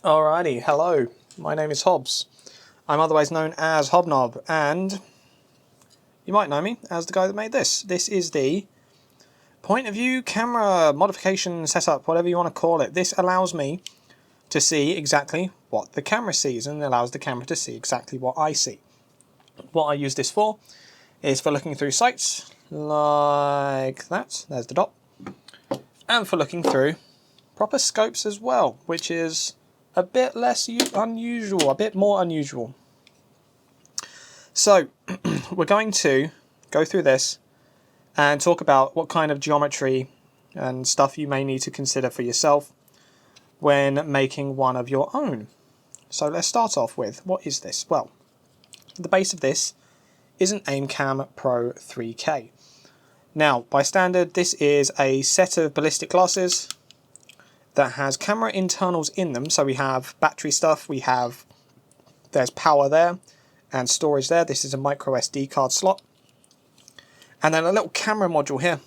Alrighty, hello, my name is Hobbs. I'm otherwise known as Hobnob, and you might know me as the guy that made this. This is the point of view camera modification setup, whatever you want to call it. This allows me to see exactly what the camera sees and allows the camera to see exactly what I see. What I use this for is for looking through sights like that, there's the dot, and for looking through proper scopes as well, which is a bit less unusual, a bit more unusual. So we're going to go through this and talk about what kind of geometry and stuff you may need to consider for yourself when making one of your own. So let's start off with, what is this? Well, the base of this is an AimCam Pro 3K. Now, by standard, this is a set of ballistic glasses that has camera internals in them. So we have battery stuff, there's power there and storage there. This is a micro SD card slot. And then a little camera module here.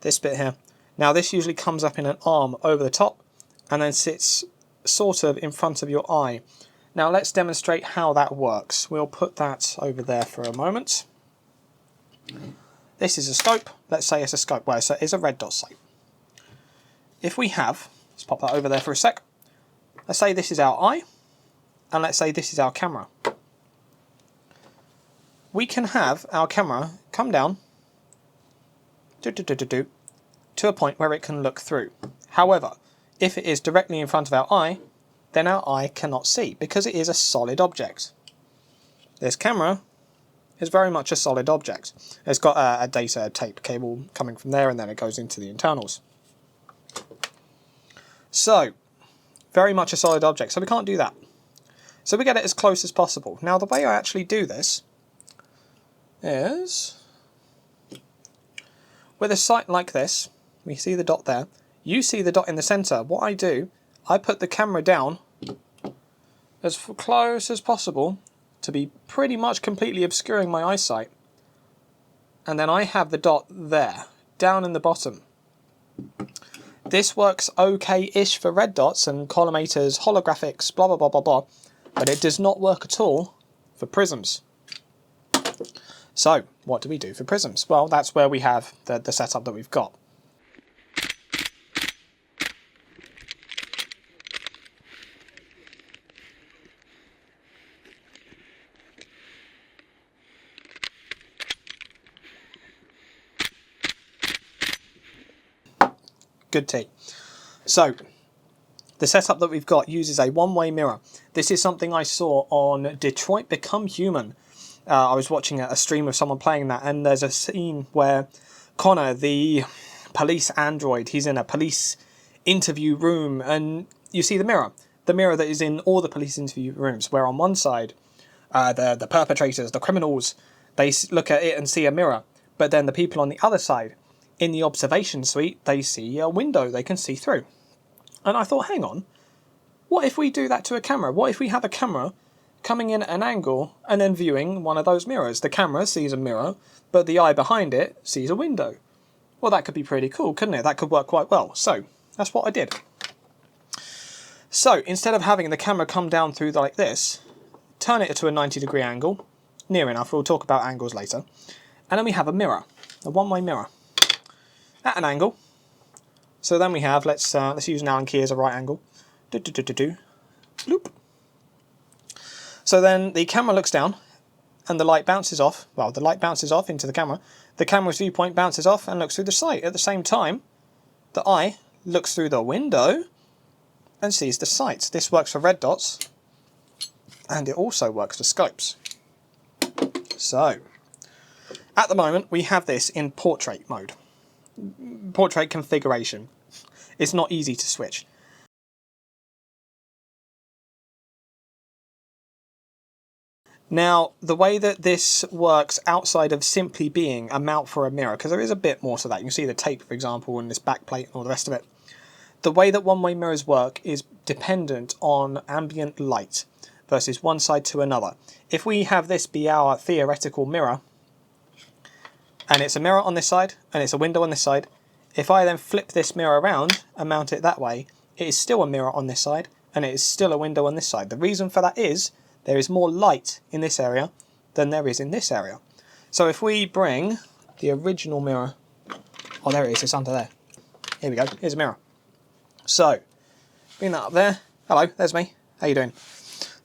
This bit here. Now this usually comes up in an arm over the top and then sits sort of in front of your eye. Now let's demonstrate how that works. We'll put that over there for a moment. This is a scope. Let's say it's a scope. Well, it's a red dot sight. If we have, let's pop that over there for a sec. Let's say this is our eye, and let's say this is our camera. We can have our camera come down to a point where it can look through. However, if it is directly in front of our eye, then our eye cannot see because it is a solid object. This camera is very much a solid object. It's got a data tape cable coming from there and then it goes into the internals. So, very much a solid object, so we can't do that. So we get it as close as possible. Now the way I actually do this is with a sight like this. We see the dot there. You see the dot in the center. What I do, I put the camera down as close as possible to be pretty much completely obscuring my eyesight. And then I have the dot there, down in the bottom. This works okay-ish for red dots and collimators, holographics, blah blah blah blah blah, but it does not work at all for prisms. So, what do we do for prisms? Well, that's where we have the setup that we've got. Good tea. So, the setup that we've got uses a one-way mirror. This is something I saw on Detroit Become Human. I was watching a stream of someone playing that, and there's a scene where Connor, the police android, he's in a police interview room, and you see the mirror that is in all the police interview rooms, where on one side, the perpetrators, the criminals, they look at it and see a mirror, but then the people on the other side, in the observation suite, they see a window they can see through. And I thought, hang on, what if we do that to a camera? What if we have a camera coming in at an angle and then viewing one of those mirrors? The camera sees a mirror, but the eye behind it sees a window. Well, that could be pretty cool, couldn't it? That could work quite well. So, that's what I did. So, instead of having the camera come down through like this, turn it to a 90-degree angle, near enough, we'll talk about angles later, and then we have a mirror, a one-way mirror, at an angle. So then we have, let's use an Allen key as a right angle. Loop. So then the camera looks down and the light bounces off. Well, the light bounces off into the camera. The camera's viewpoint bounces off and looks through the sight. At the same time, the eye looks through the window and sees the sight. This works for red dots and it also works for scopes. So, at the moment we have this in portrait mode. Portrait configuration. It's not easy to switch. Now, the way that this works outside of simply being a mount for a mirror, because there is a bit more to that. You can see the tape, for example, and this back plate and all the rest of it. The way that one-way mirrors work is dependent on ambient light versus one side to another. If we have this be our theoretical mirror, and it's a mirror on this side, and it's a window on this side, If I then flip this mirror around and mount it that way, it is still a mirror on this side, and it is still a window on this side. The reason for that is there is more light in this area than there is in this area. So if we bring the original mirror, oh there it is, it's under there. Here we go, here's a mirror. So, bring that up there. Hello, there's me. How you doing?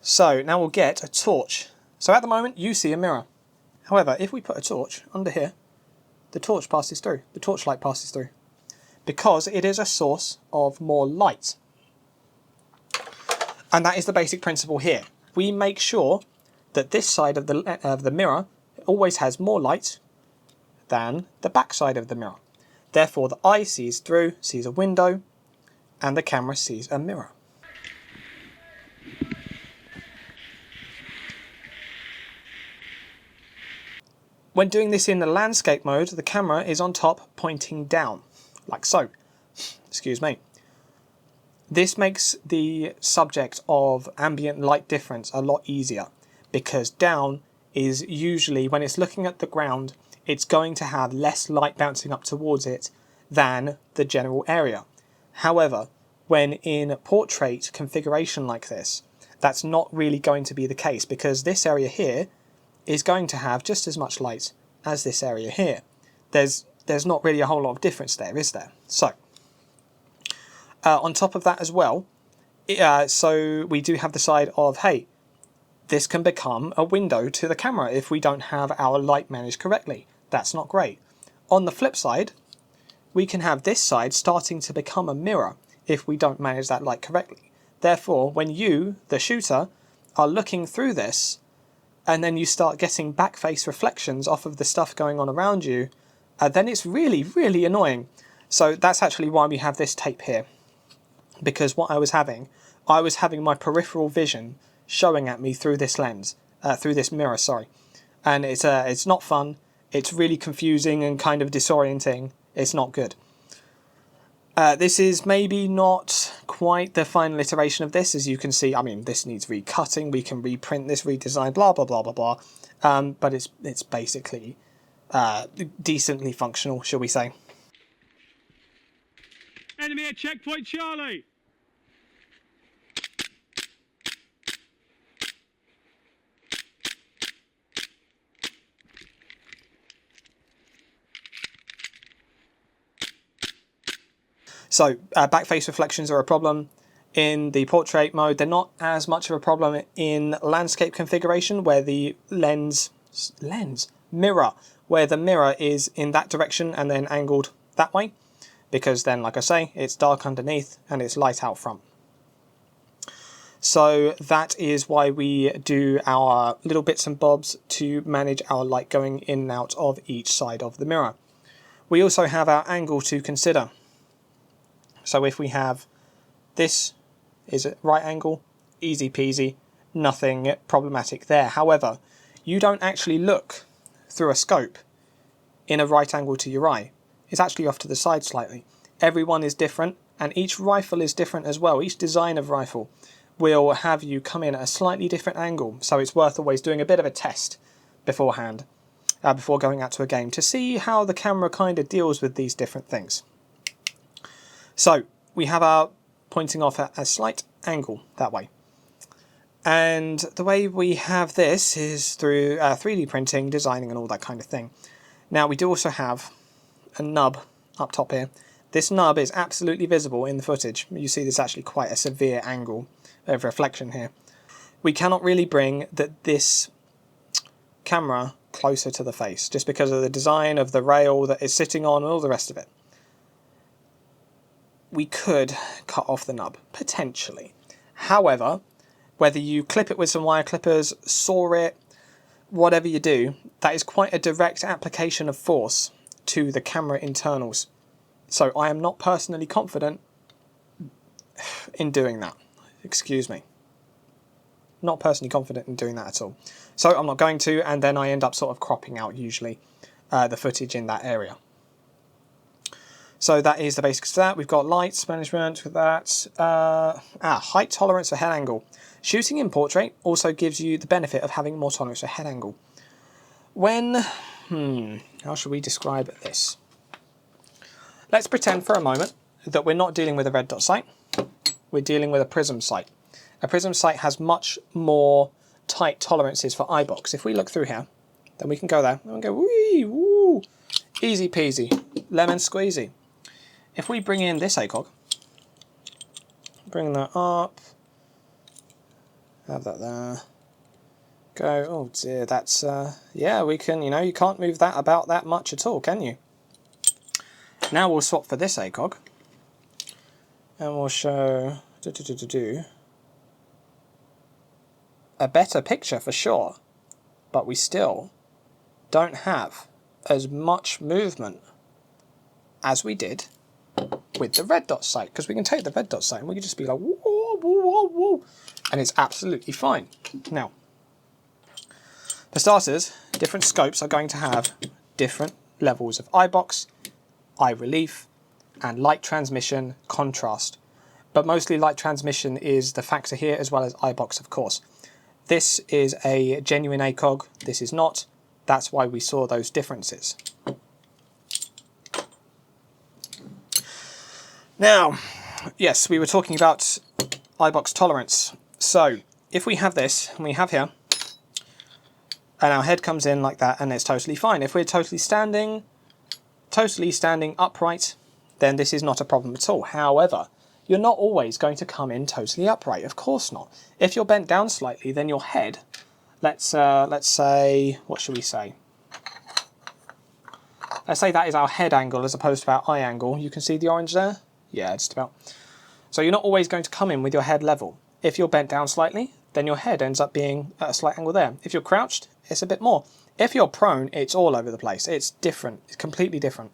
So now we'll get a torch. So at the moment you see a mirror. However, if we put a torch under here, the torch passes through, the torchlight passes through, because it is a source of more light. And that is the basic principle here. We make sure that this side of the mirror always has more light than the back side of the mirror. Therefore the eye sees through, sees a window, and the camera sees a mirror. When doing this in the landscape mode, the camera is on top pointing down, like so. Excuse me. This makes the subject of ambient light difference a lot easier, because down is usually, when it's looking at the ground, it's going to have less light bouncing up towards it than the general area. However, when in portrait configuration like this, that's not really going to be the case, because this area here is going to have just as much light as this area here. There's not really a whole lot of difference there, is there? So, on top of that as well, so we do have the side of, hey, this can become a window to the camera if we don't have our light managed correctly. That's not great. On the flip side, we can have this side starting to become a mirror if we don't manage that light correctly. Therefore, when you, the shooter, are looking through this, and then you start getting back face reflections off of the stuff going on around you, then it's really, really annoying. So that's actually why we have this tape here. Because what I was having my peripheral vision showing at me through this lens, through this mirror, sorry. And it's not fun, it's really confusing and kind of disorienting, it's not good. This is maybe not quite the final iteration of this, as you can see. I mean, this needs recutting, we can reprint this, redesign, blah, blah, blah, blah, blah. But it's basically decently functional, shall we say. Enemy at checkpoint Charlie! So, back face reflections are a problem in the portrait mode. They're not as much of a problem in landscape configuration, where the mirror, where the mirror is in that direction and then angled that way, because then, like I say, it's dark underneath and it's light out front. So that is why we do our little bits and bobs to manage our light going in and out of each side of the mirror. We also have our angle to consider. So if we have this is a right angle, easy peasy, nothing problematic there. However, you don't actually look through a scope in a right angle to your eye. It's actually off to the side slightly. Everyone is different, and each rifle is different as well. Each design of rifle will have you come in at a slightly different angle, so it's worth always doing a bit of a test beforehand, before going out to a game, to see how the camera kind of deals with these different things. So we have our pointing off at a slight angle that way. And the way we have this is through 3D printing, designing and all that kind of thing. Now we do also have a nub up top here. This nub is absolutely visible in the footage. You see there's actually quite a severe angle of reflection here. We cannot really bring this camera closer to the face, just because of the design of the rail that it's sitting on and all the rest of it. We could cut off the nub, potentially. However, whether you clip it with some wire clippers, saw it, whatever you do, that is quite a direct application of force to the camera internals. So I am not personally confident in doing that. Excuse me. Not personally confident in doing that at all. So I'm not going to, and then I end up sort of cropping out usually the footage in that area. So that is the basics of that. We've got lights management with that. Height tolerance for head angle. Shooting in portrait also gives you the benefit of having more tolerance for head angle. When, how should we describe this? Let's pretend for a moment that we're not dealing with a red dot sight. We're dealing with a prism sight. A prism sight has much more tight tolerances for eye box. If we look through here, then we can go there and we go, wee, woo, easy peasy, lemon squeezy. If we bring in this ACOG, bring that up, have that there, go, oh dear, that's, yeah, we can, you know, you can't move that about that much at all, can you? Now we'll swap for this ACOG, and we'll show a better picture for sure, but we still don't have as much movement as we did with the red dot sight, because we can take the red dot sight and we can just be like, whoa, whoa, whoa, whoa, and it's absolutely fine. Now, for starters, different scopes are going to have different levels of eye box, eye relief, and light transmission contrast. But mostly light transmission is the factor here, as well as eye box, of course. This is a genuine ACOG, this is not. That's why we saw those differences. Now, yes, we were talking about eye box tolerance. So, if we have this, and we have here, and our head comes in like that, and it's totally fine. If we're totally standing upright, then this is not a problem at all. However, you're not always going to come in totally upright, of course not. If you're bent down slightly, then your head, let's say, what should we say? Let's say that is our head angle as opposed to our eye angle. You can see the orange there? Yeah, just about. So you're not always going to come in with your head level. If you're bent down slightly, then your head ends up being at a slight angle there. If you're crouched, it's a bit more. If you're prone, it's all over the place. It's different. It's completely different.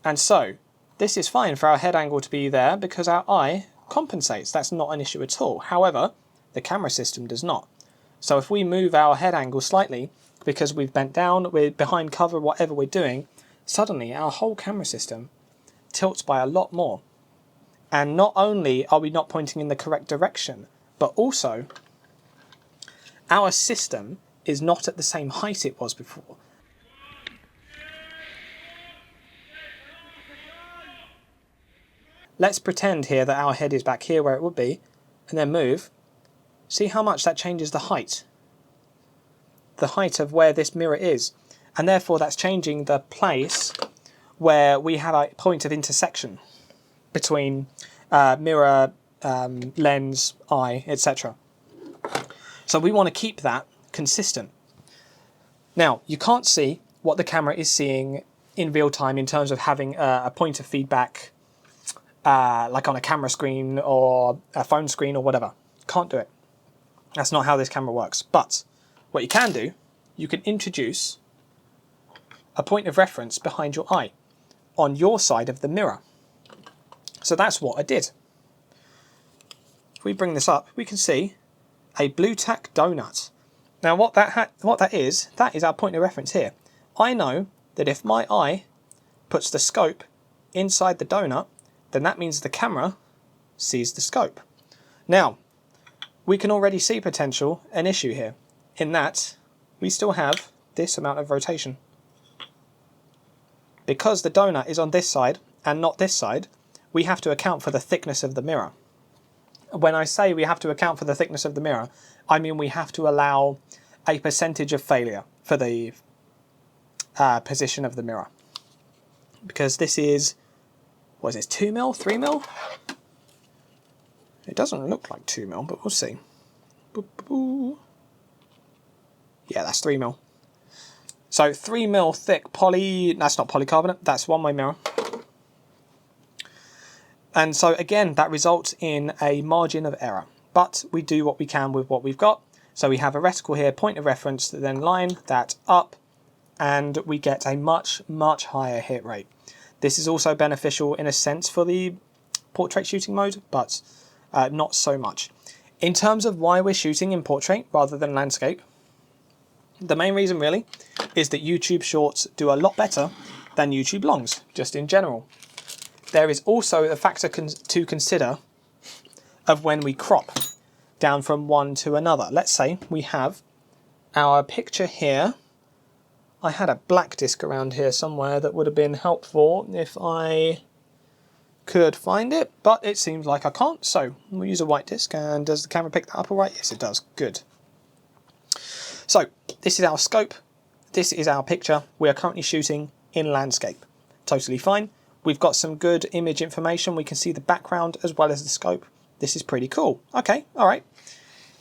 And so, this is fine for our head angle to be there because our eye compensates. That's not an issue at all. However, the camera system does not. So if we move our head angle slightly, because we've bent down, we're behind cover, whatever we're doing, suddenly our whole camera system tilts by a lot more. And not only are we not pointing in the correct direction, but also our system is not at the same height it was before. Let's pretend here that our head is back here where it would be, and then move. See how much that changes the height. The height of where this mirror is. And therefore that's changing the place where we have a point of intersection between mirror, lens, eye, etc. So we want to keep that consistent. Now, you can't see what the camera is seeing in real time in terms of having a point of feedback like on a camera screen or a phone screen or whatever. Can't do it. That's not how this camera works. But what you can do, you can introduce a point of reference behind your eye on your side of the mirror. So that's what I did. If we bring this up, we can see a blue tack donut. Now what that is our point of reference here. I know that if my eye puts the scope inside the donut, then that means the camera sees the scope. Now, we can already see an issue here, in that we still have this amount of rotation. Because the donut is on this side and not this side, we have to account for the thickness of the mirror. When I say we have to account for the thickness of the mirror, I mean we have to allow a percentage of failure for the position of the mirror. Because this is, what is this, 2 mil, 3 mil? It doesn't look like 2 mil, but we'll see. Yeah, that's 3 mil. So 3 mil thick that's not polycarbonate, that's one-way mirror. And so again, that results in a margin of error. But we do what we can with what we've got. So we have a reticle here, point of reference, then line that up, and we get a much, much higher hit rate. This is also beneficial in a sense for the portrait shooting mode, but not so much. In terms of why we're shooting in portrait rather than landscape, the main reason really is that YouTube Shorts do a lot better than YouTube Longs, just in general. There is also a factor to consider of when we crop down from one to another. Let's say we have our picture here. I had a black disc around here somewhere that would have been helpful if I could find it, but it seems like I can't, so we'll use a white disc. And does the camera pick that up all right? Yes, it does. Good. So this is our scope. This is our picture. We are currently shooting in landscape. Totally fine. We've got some good image information. We can see the background as well as the scope. This is pretty cool. Okay, all right.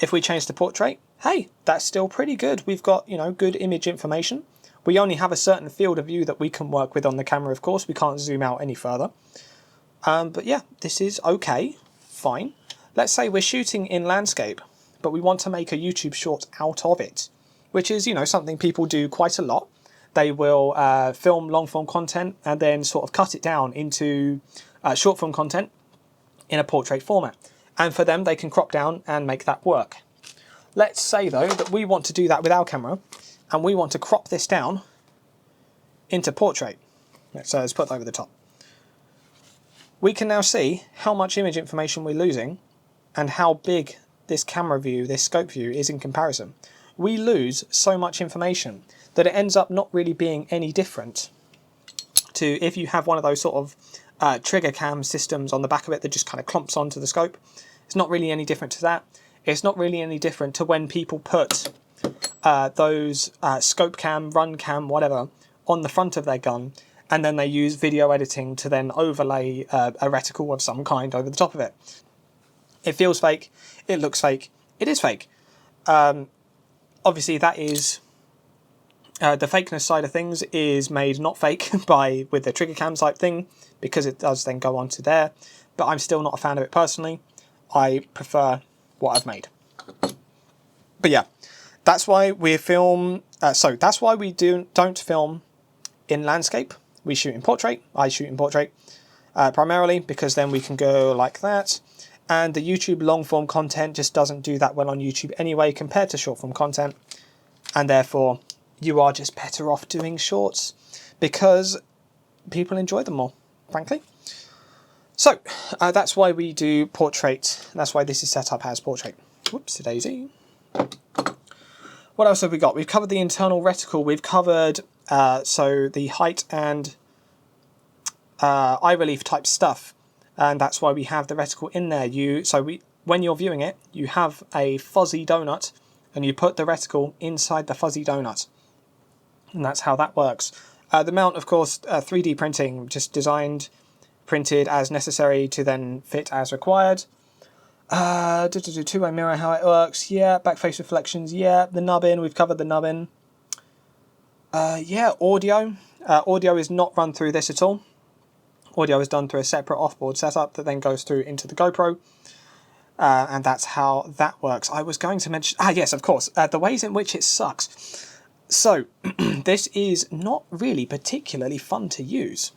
If we change to portrait, hey, that's still pretty good. We've got, you know, good image information. We only have a certain field of view that we can work with on the camera, of course. We can't zoom out any further. But yeah, this is okay, fine. Let's say we're shooting in landscape, but we want to make a YouTube short out of it, which is, you know, something people do quite a lot. They will film long form content and then sort of cut it down into short form content in a portrait format. And for them, they can crop down and make that work. Let's say though that we want to do that with our camera and we want to crop this down into portrait. So let's put that over the top. We can now see how much image information we're losing and how big this camera view, this scope view is in comparison. We lose so much information that it ends up not really being any different to if you have one of those sort of trigger cam systems on the back of it that just kind of clumps onto the scope. It's not really any different to that. It's not really any different to when people put those scope cam, run cam, whatever, on the front of their gun, and then they use video editing to then overlay a reticle of some kind over the top of it. It feels fake, it looks fake, it is fake. Obviously that is, the fakeness side of things is made not fake with the trigger cam type thing, because it does then go onto there, but I'm still not a fan of it personally. I prefer what I've made. But yeah, that's why we film, that's why we don't film in landscape. We shoot in portrait. I shoot in portrait primarily because then we can go like that. And the YouTube long form content just doesn't do that well on YouTube anyway compared to short form content. And therefore you are just better off doing shorts because people enjoy them more, frankly. So that's why we do portrait. That's why this is set up as portrait. Whoops, daisy. What else have we got? We've covered the internal reticle. We've covered so the height and eye relief type stuff, and that's why we have the reticle in there. When you're viewing it, you have a fuzzy donut, and you put the reticle inside the fuzzy donut, and that's how that works. The mount, of course, 3D printing, just designed, printed as necessary to then fit as required. Two-way mirror, how it works, yeah. Back face reflections, yeah. The nubbin, we've covered the nubbin. Yeah, audio. Audio is not run through this at all. Audio is done through a separate offboard setup that then goes through into the GoPro. And that's how that works. I was going to mention... yes, of course. The ways in which it sucks. So, this is not really particularly fun to use.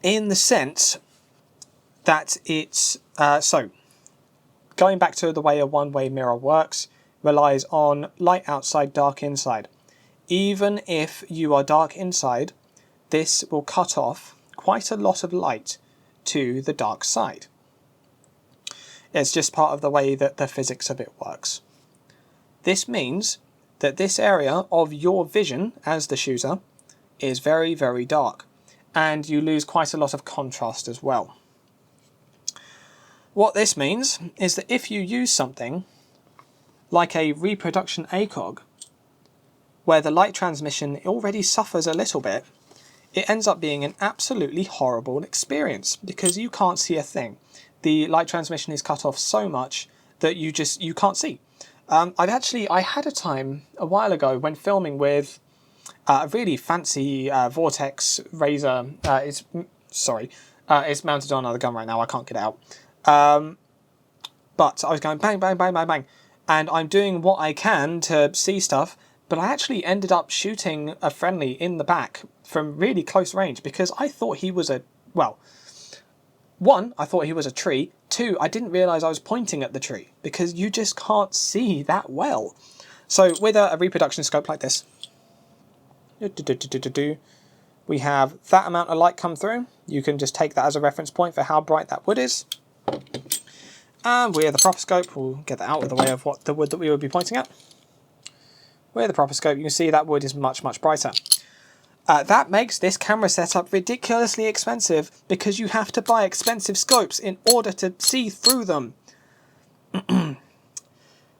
In the sense that it's... going back to the way a one-way mirror works, relies on light outside, dark inside. Even if you are dark inside, this will cut off quite a lot of light to the dark side. It's just part of the way that the physics of it works. This means that this area of your vision as the shooter is very, very dark, and you lose quite a lot of contrast as well. What this means is that if you use something like a reproduction ACOG, where the light transmission already suffers a little bit, it ends up being an absolutely horrible experience because you can't see a thing. The light transmission is cut off so much that you can't see. I had a time a while ago when filming with a really fancy Vortex Razor. It's mounted on another gun right now. I can't get it out. But I was going bang, bang, bang, bang, bang, and I'm doing what I can to see stuff. But I actually ended up shooting a friendly in the back from really close range because I thought he was one, I thought he was a tree. Two, I didn't realise I was pointing at the tree because you just can't see that well. So with a reproduction scope like this, we have that amount of light come through. You can just take that as a reference point for how bright that wood is. And with the proper scope, we'll get that out of the way of what the wood that we would be pointing at. With the proper scope, you can see that wood is much, much brighter. That makes this camera setup ridiculously expensive because you have to buy expensive scopes in order to see through them.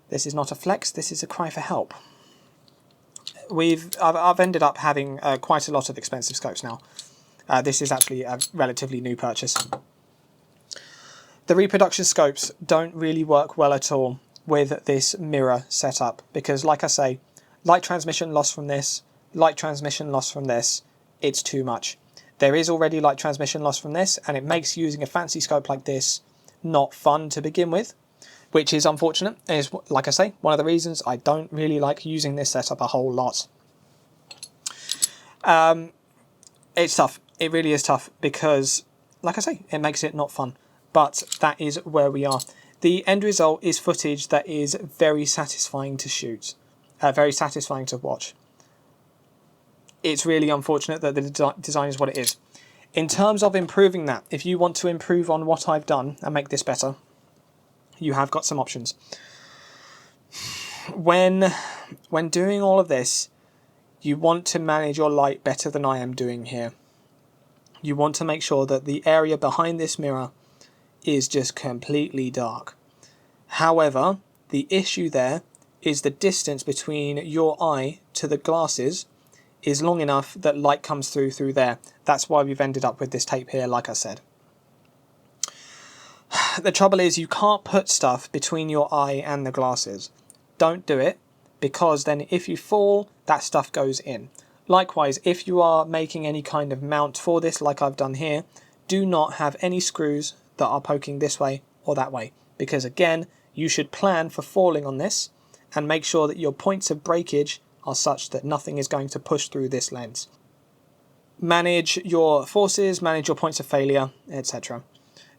This is not a flex, this is a cry for help. I've ended up having quite a lot of expensive scopes now. This is actually a relatively new purchase. The reproduction scopes don't really work well at all with this mirror setup because, like I say, light transmission loss from this, light transmission loss from this, it's too much. There is already light transmission loss from this, and it makes using a fancy scope like this not fun to begin with, which is unfortunate. It is, like I say, one of the reasons I don't really like using this setup a whole lot. It's tough. It really is tough because, like I say, it makes it not fun. But that is where we are. The end result is footage that is very satisfying to shoot, very satisfying to watch. It's really unfortunate that the design is what it is. In terms of improving that, if you want to improve on what I've done and make this better, you have got some options. When doing all of this, you want to manage your light better than I am doing here. You want to make sure that the area behind this mirror is just completely dark. However, the issue there is the distance between your eye to the glasses is long enough that light comes through there. That's why we've ended up with this tape here, like I said. The trouble is you can't put stuff between your eye and the glasses. Don't do it, because then if you fall, that stuff goes in. Likewise, if you are making any kind of mount for this, like I've done here, do not have any screws that are poking this way or that way, because again, you should plan for falling on this and make sure that your points of breakage are such that nothing is going to push through this lens. Manage your forces, manage your points of failure, etc.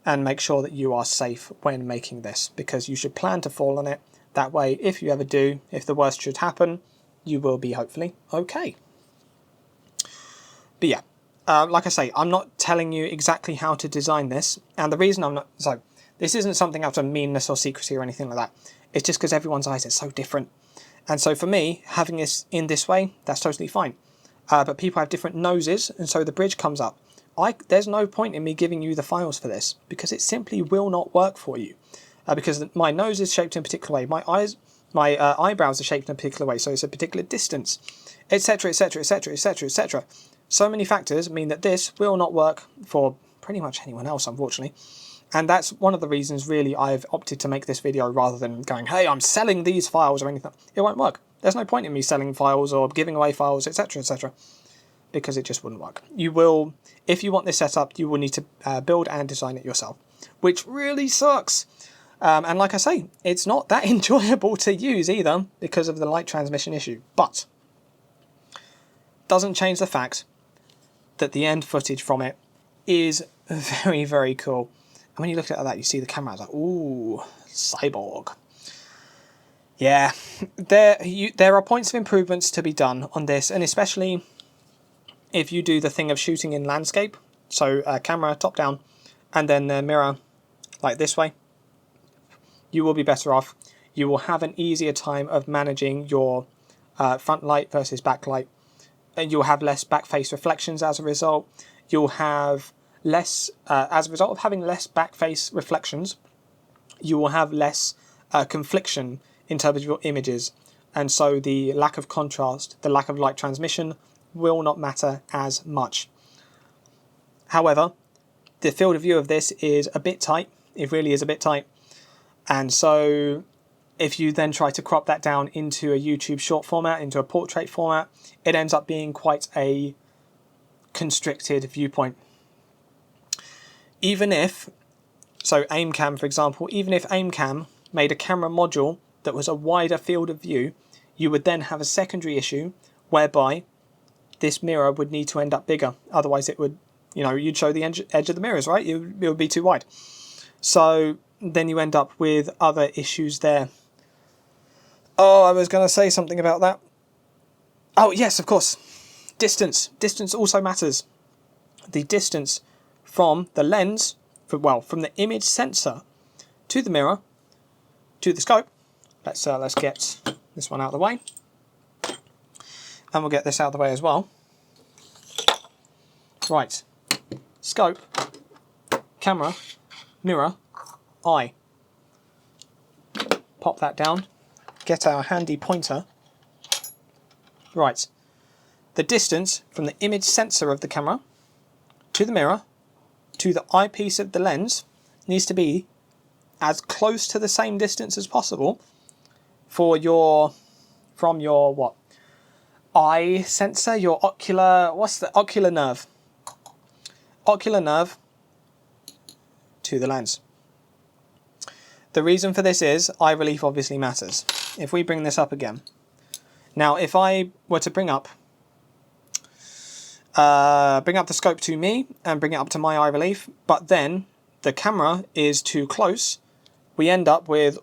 And make sure that you are safe when making this, because you should plan to fall on it. That way, if you ever do, if the worst should happen, you will be hopefully okay. But yeah, like I say, I'm not telling you exactly how to design this, and the reason I'm not, so this isn't something out of meanness or secrecy or anything like that. It's just because everyone's eyes are so different. And so for me, having this in this way, that's totally fine. But people have different noses, and so the bridge comes up. There's no point in me giving you the files for this, because it simply will not work for you. Because my nose is shaped in a particular way, my eyebrows are shaped in a particular way, so it's a particular distance, etc, etc, etc, etc, etc. So many factors mean that this will not work for pretty much anyone else, unfortunately. And that's one of the reasons, really, I've opted to make this video rather than going, hey, I'm selling these files or anything. It won't work. There's no point in me selling files or giving away files, etc, etc. Because it just wouldn't work. You will, if you want this set up, you will need to build and design it yourself, which really sucks. And like I say, it's not that enjoyable to use either because of the light transmission issue. But doesn't change the fact that the end footage from it is very, very cool. And when you look at that, you see the camera, it's like, ooh, cyborg. Yeah, there are points of improvements to be done on this, and especially if you do the thing of shooting in landscape, so camera top down, and then the mirror like this way, you will be better off. You will have an easier time of managing your front light versus back light. You'll have less back face reflections as a result. You'll have less, as a result of having less back face reflections, you will have less confliction in terms of your images. And so the lack of contrast, the lack of light transmission will not matter as much. However, the field of view of this is a bit tight. It really is a bit tight. And so if you then try to crop that down into a YouTube short format, into a portrait format, it ends up being quite a constricted viewpoint. Even if, so AimCam for example, even if AimCam made a camera module that was a wider field of view, you would then have a secondary issue whereby this mirror would need to end up bigger. Otherwise it would, you'd show the edge of the mirrors, right? It would be too wide. So then you end up with other issues there. Oh, I was going to say something about that. Oh, yes, of course. Distance. Distance also matters. The distance from the lens, from the image sensor to the mirror, to the scope. Let's get this one out of the way. And we'll get this out of the way as well. Right, scope, camera, mirror, eye. Pop that down, get our handy pointer. Right, the distance from the image sensor of the camera to the mirror to the eyepiece of the lens needs to be as close to the same distance as possible for from your what? Eye sensor, your ocular, what's the ocular nerve? Ocular nerve to the lens. The reason for this is eye relief obviously matters. If we bring this up again. Now if I were to bring up the scope to me and bring it up to my eye relief, but then the camera is too close, we end up with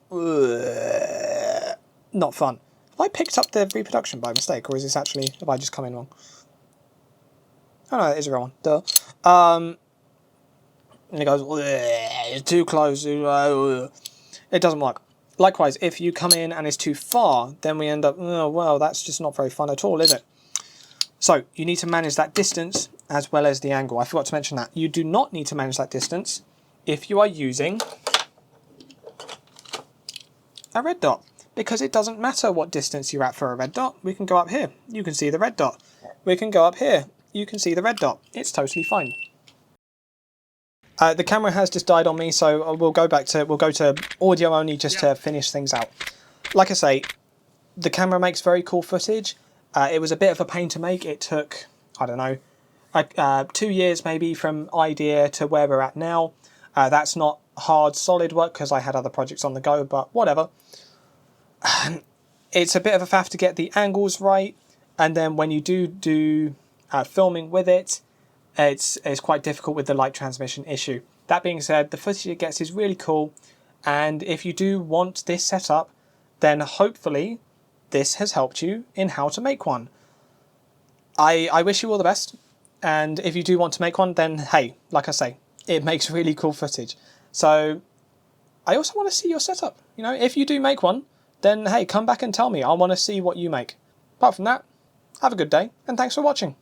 not fun. Have I picked up the reproduction by mistake, or is this actually, have I just come in wrong? Oh no, it is a real one. Duh. And it goes, it's too close. It doesn't work. Likewise, if you come in and it's too far, then we end up, oh, well, that's just not very fun at all, is it? So you need to manage that distance as well as the angle. I forgot to mention that. You do not need to manage that distance if you are using a red dot, because it doesn't matter what distance you're at for a red dot. We can go up here. You can see the red dot. We can go up here. You can see the red dot. It's totally fine. The camera has just died on me, so we'll go to audio only just to finish things out. Like I say, the camera makes very cool footage. It was a bit of a pain to make. It took, I don't know, 2 years maybe from idea to where we're at now. That's not hard, solid work because I had other projects on the go, but whatever. It's a bit of a faff to get the angles right, and then when you do filming with it, it's quite difficult with the light transmission issue. That being said, the footage it gets is really cool, and if you do want this setup, then hopefully this has helped you in how to make one. I wish you all the best, and if you do want to make one, then hey, like I say, it makes really cool footage. So I also want to see your setup. You know, if you do make one, then hey, come back and tell me. I want to see what you make. Apart from that, have a good day, and thanks for watching.